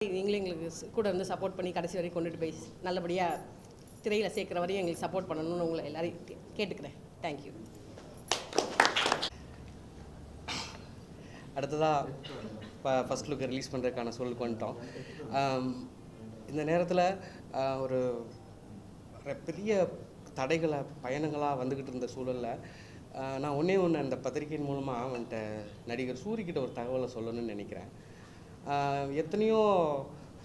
நீங்களும் எங்களுக்கு கூட இருந்து சப்போர்ட் பண்ணி கடைசி வரைக்கும் கொண்டுட்டு போய் நல்லபடியாக திரையில் சேர்க்குற வரையும் எங்களுக்கு சப்போர்ட் பண்ணணும்னு உங்களை எல்லாரையும் கேட்டுக்கிறேன். தேங்க்யூ. அடுத்ததாக ஃபஸ்ட் லுக்கை ரிலீஸ் பண்ணுறதுக்கான சூழலுக்கு வந்துட்டோம். இந்த நேரத்தில் ஒரு பெரிய தடைகளை பயணங்களாக வந்துக்கிட்டு இருந்த சூழலில் நான் ஒன்றே அந்த பத்திரிகையின் மூலமாக வந்துட்டு நடிகர் சூரிக்கிட்ட ஒரு தகவலை சொல்லணும்னு நினைக்கிறேன். எத்தனையோ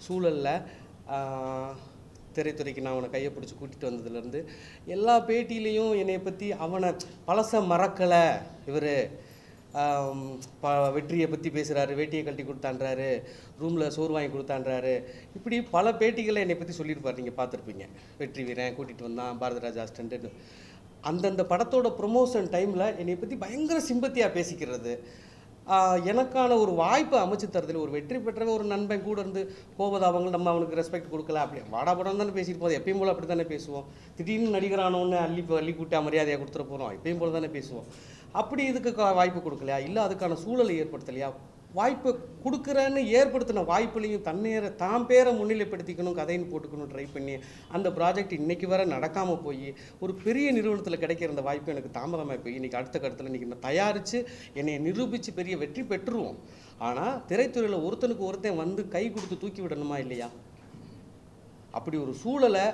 சூழலில் திரைத்துறைக்கு நான் அவனை கையை பிடிச்சி கூட்டிகிட்டு வந்ததுலேருந்து எல்லா பேட்டியிலையும் என்னை பற்றி அவனை பழச மறக்கலை, இவர் வெற்றியை பற்றி பேசுகிறாரு, வேட்டியை கட்டி கொடுத்தான்றாரு, ரூமில் சோறு வாங்கி கொடுத்தான்றாரு, இப்படி பல பேட்டிகளை என்னை பற்றி சொல்லியிருப்பார். நீங்கள் பார்த்துருப்பீங்க. வெற்றி வீரன் கூட்டிகிட்டு வந்தான், பாரதிராஜா அசிஸ்டண்ட்டு. அந்தந்த படத்தோட ப்ரொமோஷன் டைமில் என்னை பற்றி பயங்கர சிம்பத்தியாக பேசிக்கிறது, எனக்கான ஒரு வாய்ப்பை அமைச்சு தரதில் ஒரு வெற்றி பெற்றவ ஒரு நண்பன் கூட இருந்து போவது அவங்க நம்ம அவனுக்கு ரெஸ்பெக்ட் கொடுக்கல, அப்படி வாடாபடம் தானே பேசிட்டு போதும். எப்பயும் போல் அப்படி தானே பேசுவோம். திடீர்னு நடிகரானோன்னு அள்ளி கூட்டா மரியாதையாக கொடுத்துட போகிறோம், எப்பயும் போல் தானே பேசுவோம். அப்படி இதுக்கு வாய்ப்பு கொடுக்கலையா, இல்லை அதுக்கான சூழலை ஏற்படுத்தலையா? வாய்ப்பு கொடுக்குறேன்னு ஏற்படுத்தின வாய்ப்புலையும் தான் பேரை முன்னிலைப்படுத்திக்கணும், கதைன்னு போட்டுக்கணும் ட்ரை பண்ணி அந்த ப்ராஜெக்ட் இன்றைக்கி வர நடக்காமல் போய் ஒரு பெரிய நிறுவனத்தில் கிடைக்கிற அந்த வாய்ப்பு எனக்கு தாமதமாக போய் இன்றைக்கி அடுத்த கட்டத்தில் இன்றைக்கி நான் தயாரித்து என்னை நிரூபித்து பெரிய வெற்றி பெற்றுருவோம். ஆனால் திரைத்துறையில் ஒருத்தனுக்கு ஒருத்தன் வந்து கை கொடுத்து தூக்கி விடணுமா இல்லையா? அப்படி ஒரு சூழலை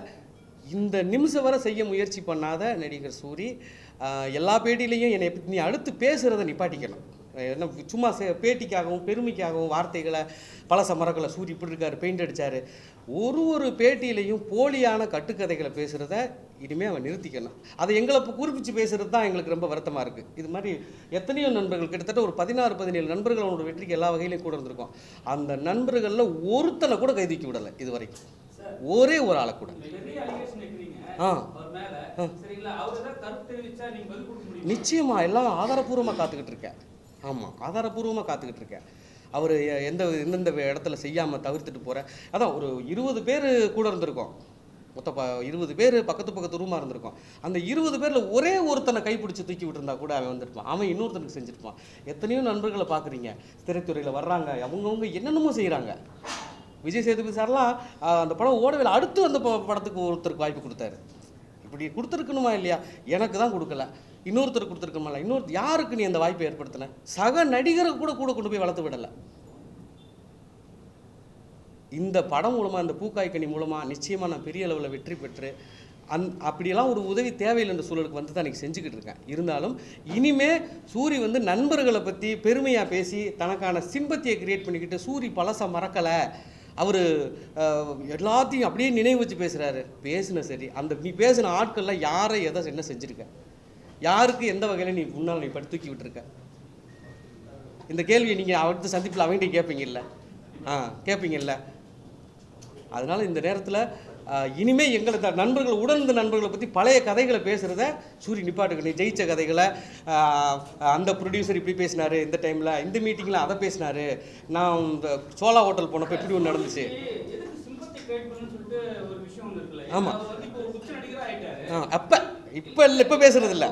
இந்த நிமிஷம் வரை செய்ய முயற்சி பண்ணாத நடிகர் சூரி எல்லா பேட்டிலையும் என்னை நீ அடுத்து பேசுகிறத நிப்பாட்டிக்கணும். என்ன சும்மா பேட்டிக்காகவும் பெருமைக்காகவும் வார்த்தைகளை பழச மரக்களை சூரி இப்படி இருக்கார், பெயிண்ட் அடித்தார், ஒரு பேட்டியிலையும் போலியான கட்டுக்கதைகளை பேசுகிறத இனிமேல் அவன் நிறுத்திக்கணும். அதை எங்களை குறிப்பிச்சு பேசுகிறது தான் எங்களுக்கு ரொம்ப வருத்தமாக இருக்குது. இது மாதிரி எத்தனையோ நண்பர்கள், கிட்டத்தட்ட ஒரு 16-17 நண்பர்கள் அவனோட வெற்றிக்கு எல்லா வகையிலையும் கூட இருந்திருக்கோம். அந்த நண்பர்களில் ஒருத்தனை கூட கைதூக்கி விடலை இது வரைக்கும், ஒரே ஒரு ஆளை கூட. நிச்சயமாக எல்லாம் ஆதாரபூர்வமாக காத்துக்கிட்டு இருக்கேன். ஆமாம், ஆதாரபூர்வமாக காத்துக்கிட்டு இருக்கேன். அவர் எந்தெந்த இடத்துல செய்யாமல் தவிர்த்துட்டு போகிற, அதான் ஒரு 20 பேர் கூட இருந்திருக்கோம். மொத்தம் 20 பேர் பக்கத்து ரூமாக இருந்திருக்கோம். அந்த 20 பேரில் ஒரே ஒருத்தனை கைப்பிடிச்சி தூக்கி விட்டுருந்தா கூட அவன் வந்துருப்பான், அவன் இன்னொருத்தனுக்கு செஞ்சுருப்பான். எத்தனையோ நண்பர்களை பார்க்குறீங்க திரைத்துறையில் வர்றாங்க, அவங்கவுங்க என்னென்னமோ செய்கிறாங்க. விஜய் சேதுபதி சார்லாம் அந்த படம் ஓடவில்லை, அடுத்து அந்த படத்துக்கு ஒருத்தருக்கு வாய்ப்பு கொடுத்தாரு. இப்படி கொடுத்துருக்கணுமா இல்லையா? எனக்கு தான் கொடுக்கல, இன்னொருத்தர் கொடுத்துருக்கணுமா இல்லை? யாருக்கு நீ அந்த வாய்ப்பை ஏற்படுத்தின? சக நடிகரை கூட கொண்டு போய் வளர்த்து விடலை. இந்த படம் மூலமாக, இந்த பூக்காய்கனி மூலமாக நிச்சயமாக நான் பெரிய அளவில் வெற்றி பெற்று அப்படியெல்லாம் ஒரு உதவி தேவையில்லைன்ற சூழலுக்கு வந்து தான் இன்றைக்கி செஞ்சுக்கிட்டு இருக்கேன். இருந்தாலும் இனிமே சூரி வந்து நண்பர்களை பற்றி பெருமையாக பேசி தனக்கான சிம்பத்தியை கிரியேட் பண்ணிக்கிட்டு சூரி பழச மறக்கலை, அவர் எல்லாத்தையும் அப்படியே நினைவு வச்சு பேசுகிறாரு. பேசுன சரி, அந்த நீ பேசின ஆட்கள்லாம் யாரை எதை என்ன செஞ்சுருக்க, யாருக்கு எந்த வகையில் நீ முன்னால் நீ படுத்து தூக்கி விட்டுருக்க? இந்த கேள்வியை நீங்கள் அடுத்த சந்திப்பில் அவங்ககிட்ட கேட்பீங்கல்ல, கேட்பீங்கல்ல. அதனால் இந்த நேரத்தில் இனிமேல் எங்களை நண்பர்கள் உடனிருந்த நண்பர்களை பற்றி பழைய கதைகளை பேசுகிறத சூரி நிப்பாட்டுக்கு. நீ ஜெயித்த கதைகளை, அந்த ப்ரொடியூசர் இப்படி பேசினார், இந்த டைமில் இந்த மீட்டிங்கில் அதை பேசினார், நான் இந்த சோலா ஹோட்டல் போனப்போ இப்படி ஒன்று நடந்துச்சு. ஆமாம், அப்போ இப்போ இல்லை, இப்போ பேசுறது இல்லை.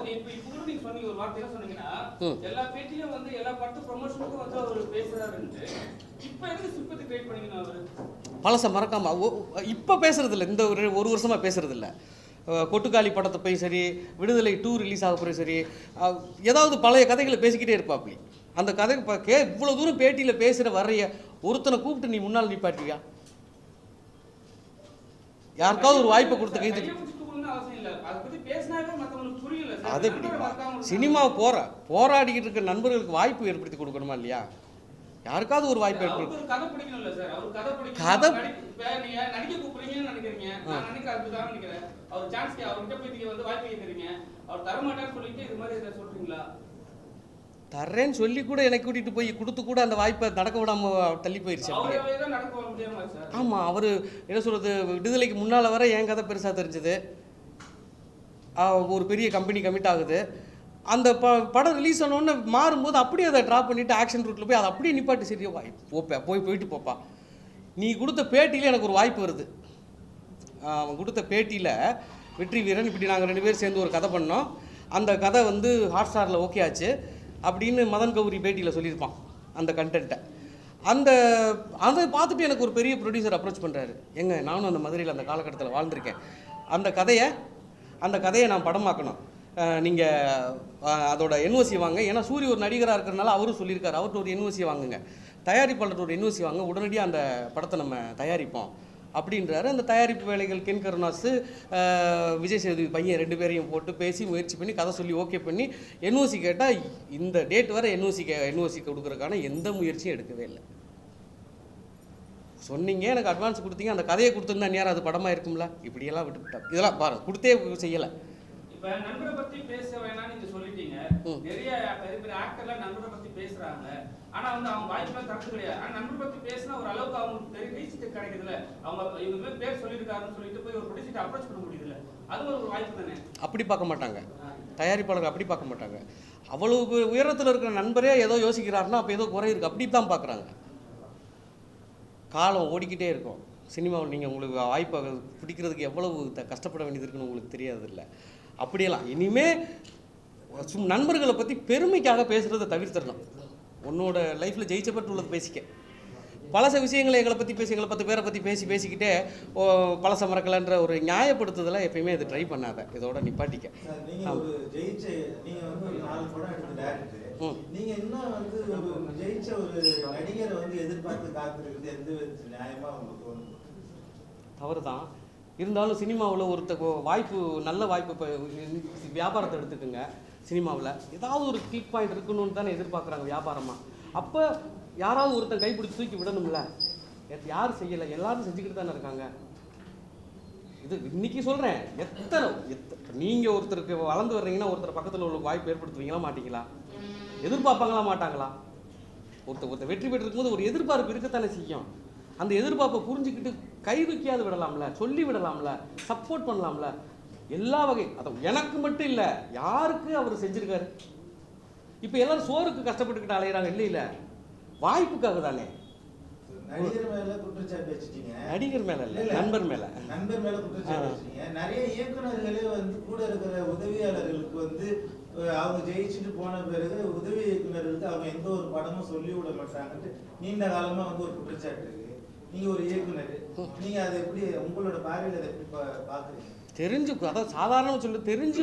பழச மறக்காம இப்போ பேசுறது இல்லை, இந்த ஒரு வருஷமாக பேசுறது இல்லை. கொட்டுக்காளி படத்தை போய் சரி, விடுதலை 2 ரிலீஸ் ஆக போய் சரி, ஏதாவது பழைய கதைகளை பேசிக்கிட்டே இருப்பாப்பி. அந்த கதை இவ்வளோ தூரம் பேட்டியில் பேசுகிற வர்றைய ஒருத்தனை கூப்பிட்டு நீ முன்னால் நிப்பாட்டுவியா? யாருக்காவது ஒரு வாய்ப்பை கொடுத்து கைது அது சினிமா போராடிக்கிட்டு இருக்க நண்பர்களுக்கு வாய்ப்பு ஏற்படுத்தி கொடுக்கணுமா இல்லையா? யாருக்காவது ஒரு வாய்ப்பு ஏற்படுத்தி தர்றேன்னு சொல்லி கூட எனக்கு கூட்டிகிட்டு போய் கொடுத்து கூட அந்த வாய்ப்பை நடக்க விடாமல் தள்ளி போயிடுச்சு. ஆமாம், அவர் என்ன சொல்கிறது, விடுதலைக்கு முன்னால் வர என் கதை பெருசாக தெரிஞ்சது, ஒரு பெரிய கம்பெனி கமிட் ஆகுது, அந்த படம் ரிலீஸ் ஆனோன்னு மாறும்போது அப்படியே அதை ட்ராப் பண்ணிவிட்டு ஆக்ஷன் ரூட்டில் போய் அதை அப்படியே நிப்பாட்டு. சரியா போயிட்டு போப்பா. நீ கொடுத்த பேட்டியில் எனக்கு ஒரு வாய்ப்பு வருது. அவன் கொடுத்த பேட்டியில் வெற்றி வீரன் இப்படி நாங்கள் 2 பேர் சேர்ந்து ஒரு கதை பண்ணோம், அந்த கதை வந்து ஹாட்ஸ்டாரில் ஓகே ஆச்சு அப்படின்னு மதன் கௌரி பேட்டியில் சொல்லியிருப்பான் அந்த கண்டென்ட்டை. அந்த அதை பார்த்துட்டு எனக்கு ஒரு பெரிய ப்ரொடியூசர் அப்ரோச் பண்ணுறாரு. எங்க நானும் அந்த மதுரையில் அந்த காலகட்டத்தில் வாழ்ந்திருக்கேன், அந்த கதையை நான் படமாக்கணும், நீங்கள் அதோட என்ஓசி வாங்க. ஏன்னா சூரிய ஒரு நடிகராக இருக்கிறனால அவரும் சொல்லியிருக்காரு, அவர்கிட்ட ஒரு என்ஓசி வாங்குங்க, தயாரிப்பாளர் ஒரு என்ஓசி வாங்க, உடனடியாக அந்த படத்தை நம்ம தயாரிப்போம் அப்படின்றாரு. அந்த தயாரிப்பு வேலைகள் கென் கருணாஸு, விஜய் சேதுபதி பையன் 2 பேரையும் போட்டு பேசி முயற்சி பண்ணி கதை சொல்லி ஓகே பண்ணி என்ஓசி கேட்டால் இந்த டேட் வரை என்ஓசி கொடுக்குறதுக்கான எந்த முயற்சியும் எடுக்கவே இல்லை. சொன்னீங்க, எனக்கு அட்வான்ஸ் கொடுத்தீங்க, அந்த கதையை கொடுத்துருந்தா நேரம் அது படமாக இருக்கும்ல. இப்படியெல்லாம் விட்டுவிட்டா இதெல்லாம் பாருங்க, கொடுத்தே செய்யலை. இப்ப நண்பரை பத்தி பேச வேணாம்னு நீங்க சொல்லிட்டீங்க. நிறைய பெரிய பெரிய ஆக்டர்லாம் நண்பரை பத்தி பேசுறாங்க. ஆனா வந்து அவங்க வாய்ப்பெல்லாம் தரது கிடையாது. ஆனா நண்பரை பத்தி பேசினா ஒரு அளவுக்கு அவங்களுக்கு பெரிய ரீச் கிடைக்குதுல்ல. அவங்க இவங்க பேர் சொல்லியிருக்காருன்னு சொல்லிட்டு போய் ஒரு ப்ரொடியூசர் அப்ரோச் பண்ண முடியுதுல்ல. அது ஒரு வாய்ப்பு தானே. அப்படி பார்க்க மாட்டாங்க தயாரிப்பாளர்கள், அப்படி பார்க்க மாட்டாங்க. அவ்வளவு உயரத்தில் இருக்கிற நண்பரே ஏதோ யோசிக்கிறாருன்னா அப்போ ஏதோ குறை இருக்குது, அப்படி தான் பார்க்குறாங்க. காலம் ஓடிக்கிட்டே இருக்கும் சினிமாவில். நீங்கள் உங்களுக்கு வாய்ப்பை பிடிக்கிறதுக்கு எவ்வளவு கஷ்டப்பட வேண்டியது இருக்குன்னு உங்களுக்கு தெரியாதில்ல. அப்படியெல்லாம் இனிமேல் நண்பர்களை பற்றி பெருமைக்காக பேசுகிறத தவிர்த்துடணும். உன்னோட லைஃப்பில் ஜெயிச்சப்பட்டு உள்ளது பேசிக்க. பழச விஷயங்களை எங்களை பற்றி பேசி, எங்களை 10 பேரை பற்றி பேசிக்கிட்டே பழச மறக்கலைன்ற ஒரு நியாயப்படுத்துதலை எப்பயுமே இது ட்ரை பண்ணாத, இதோட நிப்பாட்டிக்க. நீங்க என்ன வந்து ஒரு ஜெயிச்ச ஒரு நடிகரை வந்து எதிர்பார்த்து காத்திருக்கிறது எந்த நியாயமா உங்களுக்கு தோணும்? தவறு தான். இருந்தாலும் சினிமாவில் வாய்ப்பு, நல்ல வாய்ப்பு, இப்போ வியாபாரத்தை எடுத்துக்கோங்க. சினிமாவில் ஏதாவது ஒரு கிளிக் பாயிண்ட் இருக்கணும்னு தானே எதிர்பார்க்குறாங்க வியாபாரமாக. அப்போ யாராவது ஒருத்தன் கைப்பிடிச்சு தூக்கி விடணும்ல. யார் செய்யலை, எல்லாரும் செஞ்சுக்கிட்டு தானே இருக்காங்க. இது இன்னைக்கு சொல்கிறேன், நீங்கள் ஒருத்தருக்கு வளர்ந்து வர்றீங்கன்னா ஒருத்தர் பக்கத்தில் உள்ள வாய்ப்பு ஏற்படுத்துவீங்களா மாட்டீங்களா? எதிர்பார்ப்பாங்களா மாட்டாங்களா? ஒருத்தர் வெற்றி பெற்றிருக்கும்போது ஒரு எதிர்பார்ப்பு இருக்கத்தானே செய்யும். அந்த எதிர்பார்ப்பை புரிஞ்சுக்கிட்டு கை தூக்கியாவது விடலாம்ல, சொல்லி விடலாம்ல, சப்போர்ட் பண்ணலாம்ல. எல்லா வகை அதை எனக்கு மட்டும் இல்லை, யாருக்கு அவர் செஞ்சுருக்காரு. இப்போ எல்லாரும் சோறுக்கு கஷ்டப்பட்டுக்கிட்டு அலையிறாங்க, இல்லை வாய்ப்புக்காக தானே. நடிகர் மேல குற்றச்சாட்டு வச்சுட்டீங்க. நடிகர் மேல இல்ல, நண்பர் மேல குற்றச்சாட்டு வச்சுட்டீங்க. நிறைய இயக்குநர்களே வந்து கூட இருக்கிற உதவியாளர்களுக்கு வந்து அவங்க ஜெயிச்சுட்டு போன பிறகு உதவி இயக்குநர்களுக்கு அவங்க எந்த ஒரு படமும் சொல்லி விட மாட்டாங்கன்ட்டு நீண்ட காலமா வந்து ஒரு குற்றச்சாட்டு இருக்கு. நீங்க ஒரு இயக்குனர், நீங்க அதை எப்படி உங்களோட பார்வையில் அதை எப்படி பாக்குறீங்க? தெரிஞ்சு, அதாவது சாதாரணமாக சொல்லி தெரிஞ்சு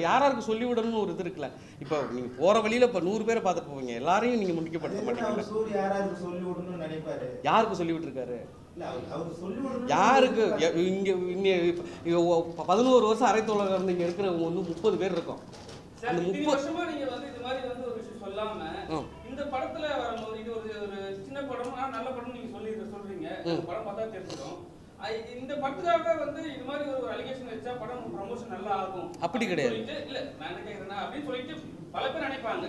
யாராருக்கு சொல்லிவிடணும்னு ஒரு இது இருக்குல்ல. இப்போ நீங்கள் போகிற வழியில் இப்போ 100 பேரை பார்த்துட்டு போவீங்க, எல்லாரையும் நீங்கள் முன்னிக்கப்படுத்த மாட்டீங்க. யாராருக்கு சொல்லி விடணும்னு நினைப்பாரு? யாருக்கு சொல்லி விட்டுருக்காரு? யாருக்கு? இங்கே 11 வருஷம் அரைத்தோழர் இருந்து இங்கே இருக்கிற 30 பேர் இருக்கும். அந்த 30 வருஷமா நீங்க வந்து இது மாதிரி வந்து ஒரு விஷயம் சொல்லாம இந்த படத்துல வரும்போது இது ஒரு சின்ன படம், நல்ல படம் நீங்க சொல்றீங்க. படம் பார்த்தா தெரிஞ்சிடும். இந்த படத்துக்காக வந்து இது மாதிரி ஒரு அலிகேஷன் வச்சா படம் ப்ரமோஷன் நல்லா ஆகும் அப்படி கிடையாது. இல்ல நான் என்ன கேக்குறேன்னா அப்படின்னு சொல்லிட்டு பல பேர் நினைப்பாங்க.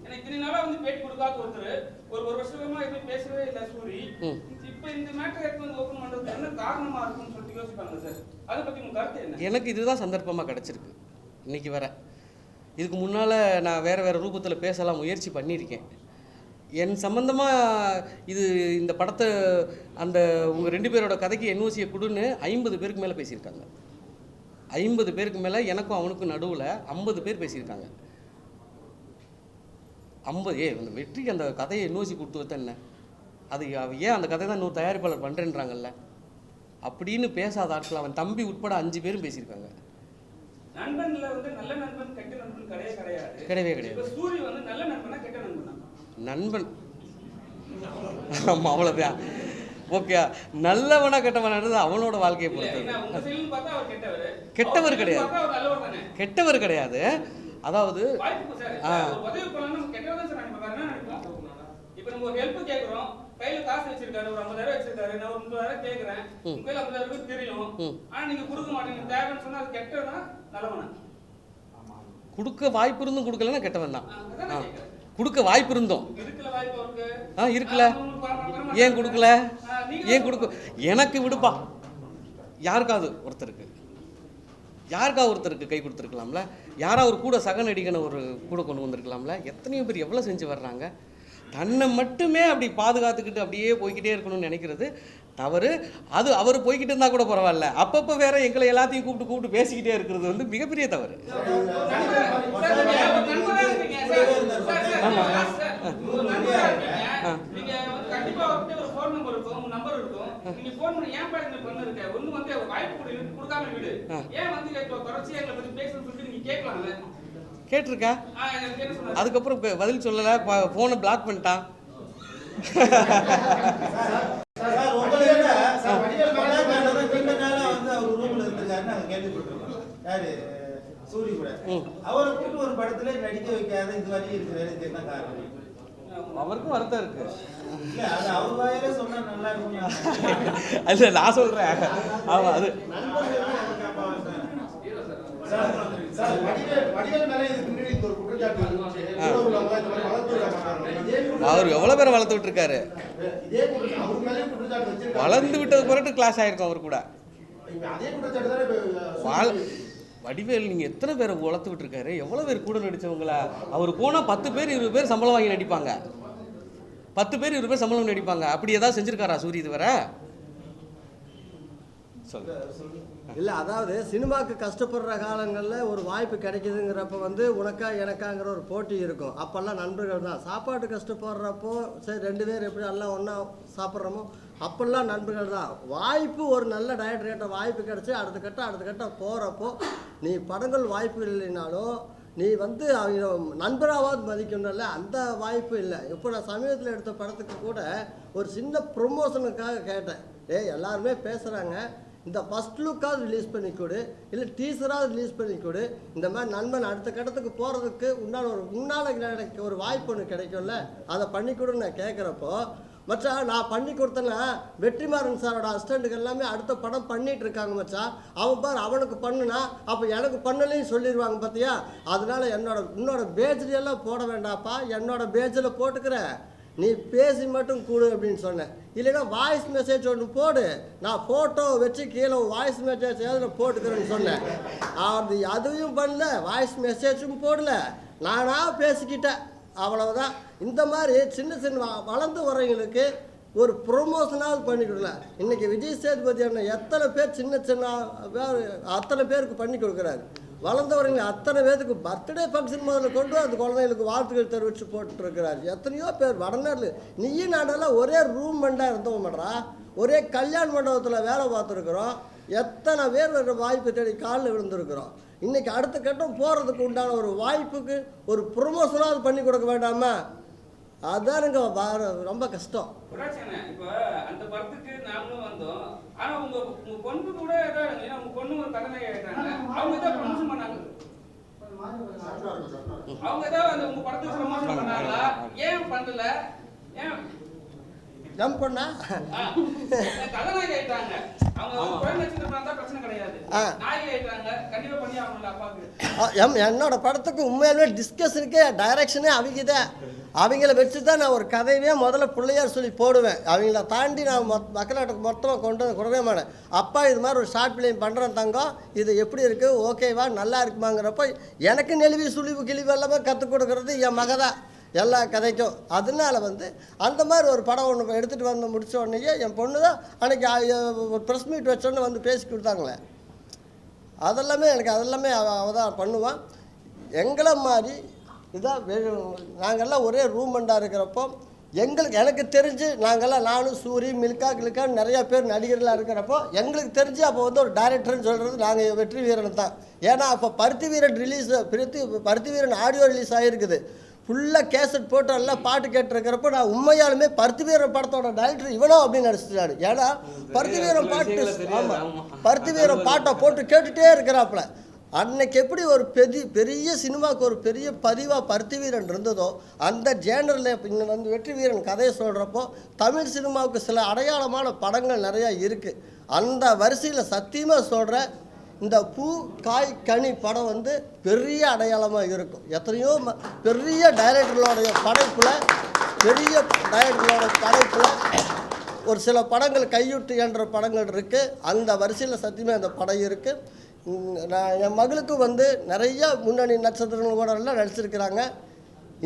எனக்கு இத்தனை நாளா வந்து பேட்டி கொடுக்காத ஒருத்தர் ஒரு வருஷமா எதுவும் பேசவே இல்லை சூரி. இப்ப இந்த மேட்டர் எடுத்து வந்து ஓபன் பண்றது என்ன காரணமா இருக்கும்னு சொல்லிட்டு யோசிப்பாங்க சார். அதை பத்தி உங்க கருத்து என்ன? எனக்கு இதுதான் சந்தர்ப்பமாக கிடைச்சிருக்கு இன்னைக்கு வர. இதுக்கு முன்னால் நான் வேறு ரூபத்தில் பேசலாம் முயற்சி பண்ணியிருக்கேன். என் சம்மந்தமாக இந்த படத்தை அந்த உங்கள் 2 பேரோட கதைக்கு என்ஓசியை கொடுன்னு 50 பேருக்கு மேலே பேசியிருக்காங்க. 50 பேருக்கு மேலே எனக்கும் அவனுக்கும் நடுவில் 50 பேர் பேசியிருக்காங்க. 50 அந்த வெற்றிக்கு அந்த கதையை என்ஓசி கொடுத்து வைத்த என்ன அது ஏன் அந்த கதை தான் இன்னொரு தயாரிப்பாளர் பண்ணுறேன்றாங்கல்ல அப்படின்னு பேசாத ஆட்கள் அவன் தம்பி உட்பட 5 பேரும் பேசியிருக்காங்க. நண்பன்ல வந்து நல்ல நண்பன் கெட்ட நண்பன் கிடையவே கிடையாது. இப்ப சூரி வந்து நல்ல நண்பனா கெட்ட நண்பனா? நண்பன். ஆமாம், அவ்வளோதான். ஓகே, நல்லவனா கெட்டவனானது அவனோட வாழ்க்கையை பொறுத்தது. கெட்டவர் கிடையாது, கெட்டவர் கிடையாது. அதாவது இப்ப நம்ம ஒரு ஹெல்ப் கேக்குறோம், கையில காசு வச்சிருக்காரு, ஒரு 50,000 வச்சிருக்காரு, நான் ஒரு 30,000 கேக்குறேன், உங்க கையில 50,000 தெரியும், ஆனா நீங்க கொடுக்க மாட்டீங்க, தேவைன்னு சொன்னா அது கெட்டவனா நல்லவனா? கொடுக்க வாய்ப்பு இருந்தும் கொடுக்கலன்னா கெட்டவன் தான். கொடுக்க வாய்ப்பு இருந்தோம் இருக்குல்ல, ஏன் கொடுக்கல? ஏன் கொடுக்க? எனக்கு விடுப்பா, யாருக்காவது ஒருத்தருக்கு கை கொடுத்துருக்கலாம்ல, யாராவது ஒரு கூட சக நடிகனை ஒரு கூட கொண்டு வந்திருக்கலாம்ல. எத்தனையோ பேர் எவ்வளோ செஞ்சு வர்றாங்க. தன்னை மட்டுமே அப்படி பாதுகாத்துக்கிட்டு அப்படியே போய்கிட்டே இருக்கணும்னு நினைக்கிறது தவறு. அது அவர் போய்கிட்டு இருந்தால் கூட பரவாயில்ல, அப்பப்போ வேற எங்களை எல்லாத்தையும் கூப்பிட்டு பேசிக்கிட்டே இருக்கிறது வந்து மிகப்பெரிய தவறு. நீங்க வந்து கண்டிப்பா நீங்க போன் பண்ணி ஏன் பாருங்க பண்ண இருக்க ஒண்ணு வந்து வாய்ப்பு கொடுக்காம விடு. ஏன் வந்து தொடர்ச்சியா எங்களை பத்தி பேசணும்னு சொல்லிட்டு நீங்க கேட்கலாம்ல. கேட்டிருக்கா? எனக்கு என்ன சொன்னாரு? அதுக்கப்புறம் பதில் சொல்லலை, ஃபோனை பிளாக் பண்ணிட்டான். சூரி கூட அவரை கூட்டு ஒரு படத்துல நடிக்க வைக்காத இது வரைக்கும் இருக்கிறாரு. இது என்ன காரணம்? அவருக்கும் வருத்தம் இருக்கு. இல்ல அது அவர் வாயிலே சொன்னா நல்லா இருக்கும். அல்ல நான் சொல்றேன். ஆமா அது அவர் எவ்வளவு பேரை வளர்த்து விட்டுருக்காரு. வளர்ந்து விட்டது பிறகு கிளாஸ் ஆயிருக்கும் அவர் கூட. வடிவேல் நீங்கள் எத்தனை பேரை வளர்த்து விட்டுருக்காரு, எவ்வளோ பேர் கூட நடித்தவங்களா. அவர் போனால் 10 பேர் 20 பேர் சம்பளம் வாங்கி நடிப்பாங்க. 10 பேர் 20 பேர் சம்பளம் நடிப்பாங்க. அப்படி ஏதாவது செஞ்சுருக்காரா சூரி இதுவரை? இல்லை, அதாவது சினிமாவுக்கு கஷ்டப்படுற காலங்களில் ஒரு வாய்ப்பு கிடைக்குதுங்கிறப்ப வந்து உனக்கா எனக்காங்கிற ஒரு போட்டி இருக்கும். அப்போல்லாம் நண்பர்கள் தான். சாப்பாட்டு கஷ்டப்படுறப்போ சரி 2 பேர் எப்படி எல்லாம் ஒன்றா சாப்பிட்றோமோ அப்போல்லாம் நண்பர்கள் தான். வாய்ப்பு ஒரு நல்ல டைரக்டர்கிட்ட வாய்ப்பு கிடச்சி அடுத்த கட்டம் போகிறப்போ நீ படங்கள் வாய்ப்புகள் இல்லைனாலும் நீ வந்து அவங்க நண்பராவது மதிக்கணும்ல, அந்த வாய்ப்பு இல்லை. இப்போ நான் சமீபத்தில் எடுத்த படத்துக்கு கூட ஒரு சின்ன ப்ரொமோஷனுக்காக கேட்டேன். எல்லாருமே பேசுகிறாங்க, இந்த ஃபஸ்ட் லுக்காவது ரிலீஸ் பண்ணி கொடு, இல்லை டீசராவது ரிலீஸ் பண்ணி கொடு, இந்த மாதிரி நண்பன் அடுத்த கட்டத்துக்கு போகிறதுக்கு முன்னால் எனக்கு ஒரு வாய்ப்பு ஒன்று கிடைக்கும்ல, அதை பண்ணி கொடுன்னு நான் கேட்குறப்போ மச்சா நான் பண்ணி கொடுத்தேன்னா வெற்றிமாறன் சாரோட அசிஸ்டண்ட்டுக்கு எல்லாமே அடுத்த படம் பண்ணிகிட்டு இருக்காங்க மச்சா. அவன் பார் அவனுக்கு பண்ணுனா அப்போ எனக்கு பண்ணலையும் சொல்லிடுவாங்க பார்த்தியா. அதனால உன்னோட பேஜ்லையெல்லாம் போட வேண்டாப்பா, என்னோட பேஜில் போட்டுக்கிறேன், நீ பேசி மட்டும் கொடு அப்படின்னு சொன்னேன். இல்லைன்னா வாய்ஸ் மெசேஜ் ஒன்று போடு, நான் ஃபோட்டோ வச்சு கீழே வாய்ஸ் மெசேஜ் நான் போட்டுக்கிறேன்னு சொன்னேன். அதையும் பண்ணல, வாய்ஸ் மெசேஜும் போடல, நானாக பேசிக்கிட்டேன், அவ்வளவுதான். இந்த மாதிரி சின்ன வளர்ந்து வரவங்களுக்கு ஒரு ப்ரொமோஷனாவது பண்ணி கொடுக்கல. இன்றைக்கி விஜய் சேதுபதி அண்ணன் எத்தனை பேர் சின்ன அத்தனை பேருக்கு பண்ணி கொடுக்குறாரு. வளர்ந்தவருங்க அத்தனை பேருக்கு பர்த்டே ஃபங்க்ஷன் முதல்ல கொண்டு அந்த குழந்தைங்களுக்கு வாழ்த்துக்கள் தெரிவித்து போட்டுருக்கிறாரு. எத்தனையோ பேர் வடநாடு நீயும் நாடெல்லாம் ஒரே ரூம் மண்டாக இருந்தவங்க மாட்டா, ஒரே கல்யாண மண்டபத்தில் வேலை பார்த்துருக்குறோம். எத்தனை பேர் வாய்ப்பு தேடி காலில் விழுந்துருக்குறோம். இன்றைக்கி அடுத்த கட்டம் போகிறதுக்கு உண்டான ஒரு வாய்ப்புக்கு ஒரு ப்ரொமோஷனாவது பண்ணி கொடுக்க வேண்டாமா? அதானுங்க ரொம்ப கஷ்டம். இப்போ அந்த படத்துக்கு நாங்களும் வந்தோம். ஆனா உங்க பொண்ணு கூட உங்க பொண்ணு ஒரு கதாநாயகி ஆயிட்டாங்க. அவங்க தான் ப்ரமோஷன் பண்ணாங்க. அவங்க தான் அந்த உங்க படத்துக்கு ப்ரமோஷன் பண்ணாங்களா? ஏன் பண்ணல? ஏன் ஜம்ப் பண்ணா கதாநாயகி ஆயிட்டாங்க. அவங்க குழந்தை நட்சத்திரம் தான் பிரச்சனை கிடையாது. நாயகி ஆயிட்டாங்க, கண்டிப்பா பண்ணி ஆகணும்ல அப்பாவுக்கு. என்னோட படத்துக்கு உண்மையாலுமே டிஸ்கஷனுக்கே டைரக்ஷனே அவங்கதான். அவங்கள வச்சு தான் நான் ஒரு கதையவே முதல்ல பிள்ளையார் சொல்லி போடுவேன். அவங்கள தாண்டி நான் மக்களாட்டுக்கு மொத்தமாக கொண்டு மாட்டேன். அப்பா இது மாதிரி ஒரு ஷார்ட் ஃபிலிம் பண்ணுறேன் தங்கம், இது எப்படி இருக்குது, ஓகேவா, நல்லா இருக்குமாங்கிறப்ப எனக்கு நெளிவு சுழிவு கிழிவு எல்லாமே கற்றுக் கொடுக்குறது என் மக தான் எல்லா கதைக்கும். அதனால வந்து அந்த மாதிரி ஒரு படம் ஒன்று எடுத்துகிட்டு வந்து முடித்த உடனேயே என் பொண்ணு தான் அன்றைக்கி ஒரு ப்ரெஸ் மீட் வச்சோன்னு வந்து பேசி கொடுத்தாங்களே. அதெல்லாமே அவள் தான் பண்ணுவான். எங்களை மாதிரி இதான் நாங்கள்லாம் ஒரே ரூமெண்டாக இருக்கிறப்போ எனக்கு தெரிஞ்சு நானும் சூரி மில்கா கில்கான்னு நிறையா பேர் நடிகர்களாக இருக்கிறப்போ எங்களுக்கு தெரிஞ்சு அப்போ வந்து ஒரு டைரக்டர்னு சொல்கிறது நாங்கள் வெற்றி வீரன் தான். ஏன்னா அப்போ பருத்தி வீரன் ஆடியோ ரிலீஸ் ஆகிருக்குது. ஃபுல்லாக கேசட் போட்டு எல்லாம் பாட்டு கேட்டுருக்கிறப்போ நான் உண்மையாலுமே பருத்தி வீரன் படத்தோட டைரக்டர் இவனோ அப்படின்னு நடிச்சிட்டாரு. ஏன்னா பருத்தி வீரன் பருத்தி வீரன் பாட்டை போட்டு கேட்டுகிட்டே இருக்கிறாப்புல. அன்னைக்கு எப்படி ஒரு பெரிய சினிமாவுக்கு ஒரு பெரிய பதிவாக பருத்தி வீரன் இருந்ததோ அந்த ஜேனரில் இன்னும் வந்து வெற்றி வீரன் கதையை சொல்கிறப்போ தமிழ் சினிமாவுக்கு சில அடையாளமான படங்கள் நிறையா இருக்குது. அந்த வரிசையில் சத்தியமாக சொல்கிறேன், இந்த பூ காய் கனி படம் வந்து பெரிய அடையாளமாக இருக்கும். எத்தனையோ பெரிய டைரக்டர்களோடைய படைப்பில் ஒரு சில படங்கள் கையுட்டு என்ற படங்கள் இருக்குது. அந்த வரிசையில் சத்தியமாக அந்த படம் இருக்குது. நான் என் மகளுக்கு வந்து நிறையா முன்னணி நட்சத்திரங்கள் கூட எல்லாம் நடிச்சிருக்கிறாங்க.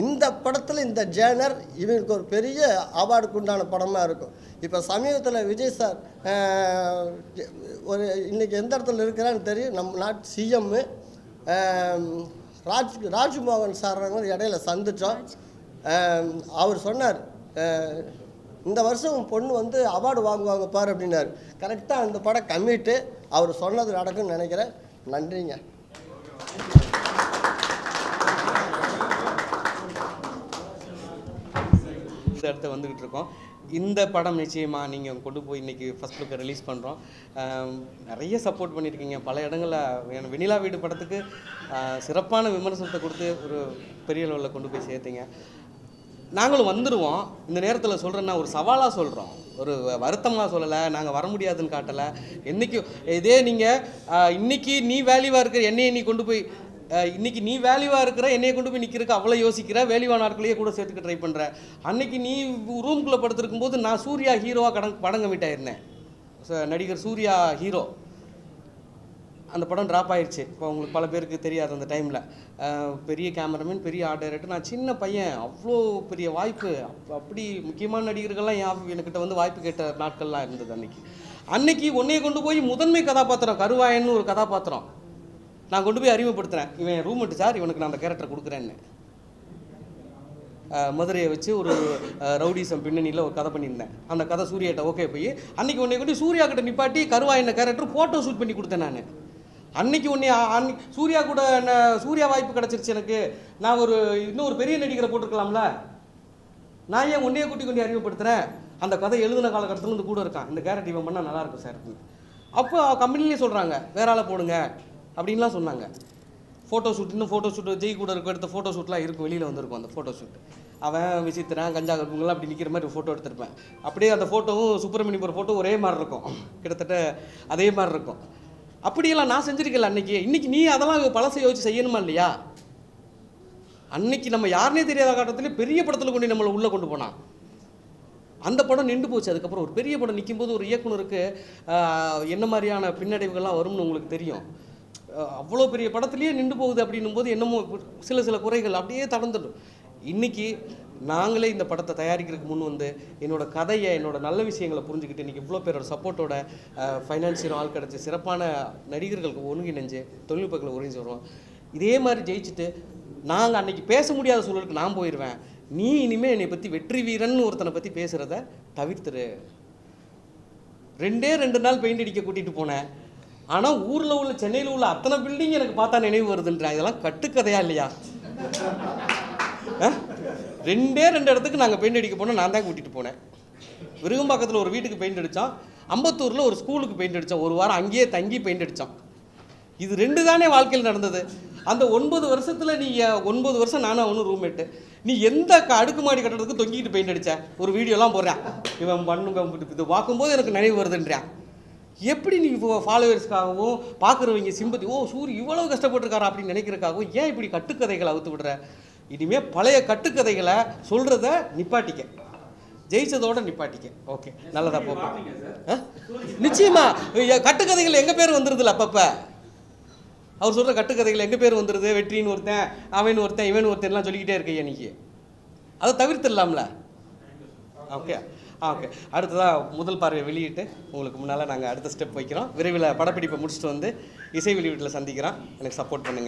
இந்த படத்தில் இந்த ஜேனர் இவங்களுக்கு ஒரு பெரிய அவார்டுக்கு உண்டான படமாக இருக்கும். இப்போ சமீபத்தில் விஜய் சார் ஒரு இன்றைக்கி எந்த இடத்துல இருக்கிறான்னு தெரியும், நம்ம நாட்டு சிஎம்மு ராஜ்மோகன் சார் வந்து இடையில சந்தித்தோம். அவர் சொன்னார், இந்த வருஷம் உன் பொண்ணு வந்து அவார்டு வாங்குவாங்க பாரு அப்படின்னாரு. கரெக்டாக அந்த படம் கம்மிட்டு அவர் சொன்னது நடக்கும்னு நினைக்கிறேன். நன்றிங்க. இந்த இடத்த வந்துக்கிட்டு இருக்கோம். இந்த படம் நிச்சயமாக நீங்கள் கொண்டு போய் இன்றைக்கி ஃபஸ்ட் லுக்கை ரிலீஸ் பண்ணுறோம். நிறைய சப்போர்ட் பண்ணியிருக்கீங்க. பல இடங்களில் வெண்ணிலா வீடு படத்துக்கு சிறப்பான விமர்சனத்தை கொடுத்து ஒரு பெரிய லெவலில் கொண்டு போய் சேர்த்தீங்க. நாங்களும் வந்துடுவோம். இந்த நேரத்தில் சொல்கிறேன்னா ஒரு சவாலாக சொல்கிறோம், ஒரு வருத்தமாக சொல்லலை, நாங்கள் வர முடியாதுன்னு காட்டலை. என்றைக்கும் இதே நீங்கள் இன்றைக்கி நீ வேல்யூவாக இருக்கிற என்னையை நீ கொண்டு போய் இன்றைக்கி நீ வேல்யூவாக இருக்கிற என்னையை கொண்டு போய் நிற்கிறதுக்கு அவ்வளோ யோசிக்கிற, வேல்யூவான நாட்களையே கூட சேர்த்துக்க ட்ரை பண்ணுற. அன்றைக்கி நீ ரூம்குள்ளே படுத்திருக்கும் போது நான் சூர்யா ஹீரோவாக படம் கமிட் ஆயிருந்தேன். நடிகர் சூர்யா ஹீரோ. அந்த படம் ட்ராப் ஆயிடுச்சு. இப்போ உங்களுக்கு பல பேருக்கு தெரியாது. அந்த டைமில் பெரிய கேமராமேன், பெரிய ஆர்ட் டைரக்டர், நான் சின்ன பையன். அவ்வளோ பெரிய வாய்ப்பு. அப்படி முக்கியமான நடிகர்கள்லாம் என்கிட்ட வந்து வாய்ப்பு கேட்ட நாட்கள்லாம் இருந்தது. அன்னைக்கு உன்னையை கொண்டு போய் முதன்மை கதாபாத்திரம் கருவாயன்னு ஒரு கதாபாத்திரம் நான் கொண்டு போய் அறிமுகப்படுத்துகிறேன். இவன் ரூம்மேட்டு சார், இவனுக்கு நான் அந்த கேரக்டர் கொடுக்குறேன்னு. மதுரையை வச்சு ஒரு ரவுடிசம் பின்னணியில் ஒரு கதை பண்ணியிருந்தேன். அந்த கதை சூர்யாட்ட ஓகே போய் அன்றைக்கி உன்னை கொண்டு சூர்யா கிட்ட நிப்பாட்டி கருவாயன கேரக்டர் ஃபோட்டோ ஷூட் பண்ணி கொடுத்தேன் நான். அன்றைக்கி அன்னைக்கு சூர்யா கூட சூர்யா வாய்ப்பு கிடச்சிருச்சு எனக்கு. நான் இன்னும் ஒரு பெரிய நடிகரை போட்டிருக்கலாம்ல. நான் ஏன் உன்னையே கூட்டி அறிமுகப்படுத்துகிறேன். அந்த கதை எழுதின காலகட்டத்தில் வந்து கூட இருக்கான். இந்த கேரக்டர் இவன் பண்ணால் நல்லாயிருக்கும் சார் அப்படின்னு. அப்போ கம்பெனிலேயே சொல்கிறாங்க வேற ஆளை போடுங்க அப்படின்லாம் சொன்னாங்க. ஃபோட்டோ ஷூட், இன்னும் ஃபோட்டோ ஷூட் ஜெய் கூட எடுத்த ஃபோட்டோ ஷூட்லாம் இருக்கும், வெளியில் வந்திருக்கும் அந்த ஃபோட்டோ ஷூட். அவன் விசித்திரன் கஞ்சா கருப்புங்களாம் அப்படி நிற்கிற மாதிரி ஃபோட்டோ எடுத்திருப்பேன். அப்படியே அந்த ஃபோட்டோவும் சுப்பிரமணியம் ஃபோட்டோ ஒரே மாதிரி இருக்கும், கிட்டத்தட்ட அதே மாதிரி இருக்கும். அப்படியெல்லாம் நான் செஞ்சுருக்கல அன்றைக்கி. இன்றைக்கி நீ அதெல்லாம் பழசை யோசிச்சு செய்யணுமா இல்லையா? அன்றைக்கி நம்ம யாருனே தெரியாத காலத்துலேயே பெரிய படத்தில் கொண்டு நம்மளை உள்ளே கொண்டு போனான். அந்த படம் நின்று போச்சு. அதுக்கப்புறம் ஒரு பெரிய படம் நிற்கும்போது ஒரு இயக்குனருக்கு என்ன மாதிரியான பின்னடைவுகள்லாம் வரும்னு உங்களுக்கு தெரியும். அவ்வளோ பெரிய படத்துலேயே நின்று போகுது அப்படின்னும் போது என்னமோ சில குறைகள் அப்படியே தடந்துடும். இன்றைக்கி நாங்களே இந்த படத்தை தயாரிக்கிறதுக்கு முன் வந்து என்னோடய கதையை, என்னோடய நல்ல விஷயங்களை புரிஞ்சுக்கிட்டு இன்றைக்கி இவ்வளோ பேரோட சப்போர்ட்டோட ஃபைனான்சியல் ஆள் கிடச்சி சிறப்பான நடிகர்களுக்கு ஒருங்கிணைஞ்சு தொழில்நுட்பங்களை ஒருங்கிச்சு வருவோம். இதே மாதிரி ஜெயிச்சுட்டு நாங்கள் அன்றைக்கி பேச முடியாத சூழலுக்கு நான் போயிடுவேன். நீ இனிமேல் என்னை பற்றி வெற்றி வீரன் ஒருத்தனை பற்றி பேசுகிறத தவிர்த்துரு. 2 நாள் பெயிண்ட் அடிக்க கூட்டிகிட்டு போனேன். ஆனால் ஊரில் உள்ள சென்னையில் உள்ள அத்தனை பில்டிங் எனக்கு பார்த்தா நினைவு வருதுன்றா. இதெல்லாம் கட்டுக்கதையா இல்லையா? 2 இடத்துக்கு நாங்கள் பெயிண்ட் அடிக்க போனோம். நான் தான் கூட்டிகிட்டு போனேன். விருகம்பாக்கத்தில் ஒரு வீட்டுக்கு பெயிண்ட் அடித்தோம். அம்பத்தூரில் ஒரு ஸ்கூலுக்கு பெயிண்ட் அடித்தோம். ஒரு வாரம் அங்கேயே தங்கி பெயிண்ட் அடித்தோம். இது 2 தானே வாழ்க்கையில் நடந்தது. அந்த 9 வருஷத்தில் நீ 9 வருஷம் நானும் அவனும் ரூம்மேட்டு. நீ எந்த அடுக்குமாடி கட்டடத்துக்கு தொங்கிட்டு பெயிண்ட் அடித்த ஒரு வீடியோலாம் போடுறேன். இவன் இது பார்க்கும்போது எனக்கு நினைவு வருதுன்றான். எப்படி நீ ஃபாலோவர்ஸ்க்காகவும் பார்க்குறவங்க சிம்பத்தி, ஓ சூரி இவ்வளோ கஷ்டப்பட்டுருக்காரா அப்படின்னு நினைக்கிறதுக்காகவும் ஏன் இப்படி கட்டுக்கதைகளை அவுத்து விடுற? இனிமேல் பழைய கட்டுக்கதைகளை சொல்கிறத நிப்பாட்டிக்க, ஜெயிச்சதோட நிப்பாட்டிக்க. ஓகே, நல்லதா போப்போம். நிச்சயமா கட்டுக்கதைகள் எங்கள் பேர் வந்துடுதுல்ல அப்பப்போ. அவர் சொல்கிற கட்டுக்கதைகள் எங்கள் பேர் வந்துடுது. வெற்றின்னு ஒருத்தன், அவன் ஒருத்தன், இவன் ஒருத்தன்லாம் சொல்லிக்கிட்டே இருக்கையா இன்றைக்கி. அதை தவிர்த்துடலாம்ல. Okay okay. அடுத்ததாக முதல் பார்வையை வெளியிட்டு உங்களுக்கு முன்னால் நாங்கள் அடுத்த ஸ்டெப் வைக்கிறோம். விரைவில் படப்பிடிப்பை முடிச்சுட்டு வந்து இசை வெளியீட்டில் சந்திக்கிறோம். எனக்கு சப்போர்ட் பண்ணுங்கள்.